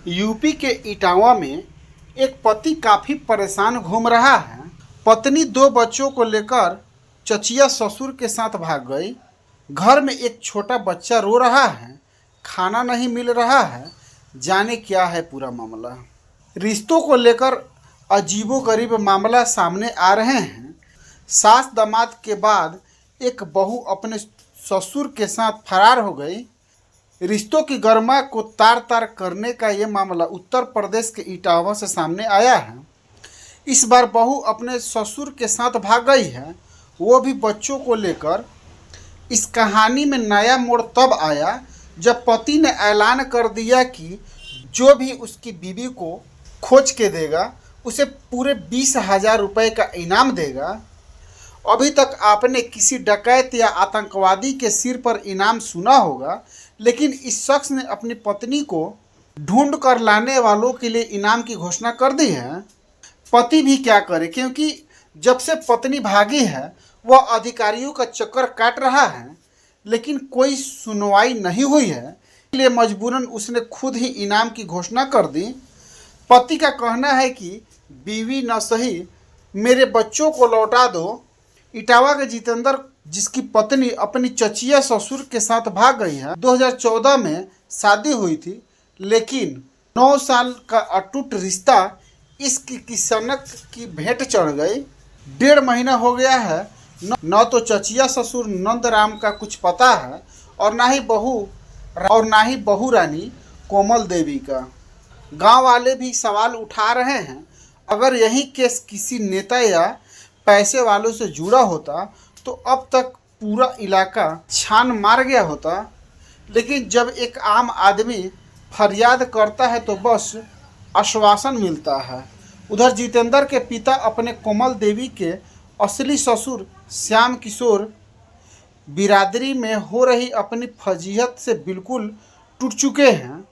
UP के इटावा में एक पति काफ़ी परेशान घूम रहा है। पत्नी 2 बच्चों को लेकर चचिया ससुर के साथ भाग गई। घर में एक छोटा बच्चा रो रहा है, खाना नहीं मिल रहा है। जाने क्या है पूरा मामला। रिश्तों को लेकर अजीबोगरीब मामला सामने आ रहे हैं। सास दामाद के बाद एक बहू अपने ससुर के साथ फरार हो गई। रिश्तों की गर्मा को तार तार करने का ये मामला उत्तर प्रदेश के इटावा से सामने आया है। इस बार बहू अपने ससुर के साथ भाग गई है, वो भी बच्चों को लेकर। इस कहानी में नया मोड़ तब आया जब पति ने ऐलान कर दिया कि जो भी उसकी बीवी को खोज के देगा उसे पूरे 20,000 रुपये का इनाम देगा। अभी तक आपने किसी डकैत या आतंकवादी के सिर पर इनाम सुना होगा, लेकिन इस शख्स ने अपनी पत्नी को ढूंढ कर लाने वालों के लिए इनाम की घोषणा कर दी है। पति भी क्या करे, क्योंकि जब से पत्नी भागी है वह अधिकारियों का चक्कर काट रहा है, लेकिन कोई सुनवाई नहीं हुई है। इसलिए मजबूरन उसने खुद ही इनाम की घोषणा कर दी। पति का कहना है कि बीवी न सही, मेरे बच्चों को लौटा दो। इटावा के जितेंद्र, जिसकी पत्नी अपनी चचिया ससुर के साथ भाग गई है, 2014 में शादी हुई थी, लेकिन 9 साल का अटूट रिश्ता इसकी किसनक की भेंट चढ़ गई। 1.5 महीना हो गया है। न तो चचिया ससुर नंदराम का कुछ पता है और ना ही बहू रानी कोमल देवी का। गांव वाले भी सवाल उठा रहे हैं, अगर यही केस किसी नेता या पैसे वालों से जुड़ा होता तो अब तक पूरा इलाका छान मार गया होता। लेकिन जब एक आम आदमी फरियाद करता है तो बस आश्वासन मिलता है। उधर जितेंद्र के पिता अपने कोमल देवी के असली ससुर श्याम किशोर बिरादरी में हो रही अपनी फजीहत से बिल्कुल टूट चुके हैं।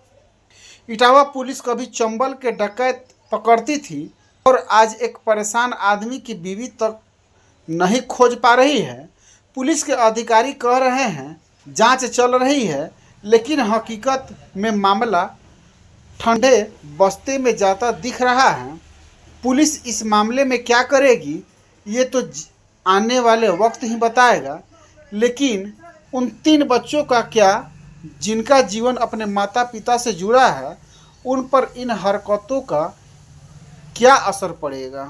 इटावा पुलिस कभी चंबल के डकैत पकड़ती थी और आज एक परेशान आदमी की बीवी तक नहीं खोज पा रही है। पुलिस के अधिकारी कह रहे हैं जांच चल रही है, लेकिन हकीकत में मामला ठंडे बस्ते में जाता दिख रहा है। पुलिस इस मामले में क्या करेगी ये तो आने वाले वक्त ही बताएगा। लेकिन उन 3 बच्चों का क्या, जिनका जीवन अपने माता पिता से जुड़ा है, उन पर इन हरकतों का क्या असर पड़ेगा।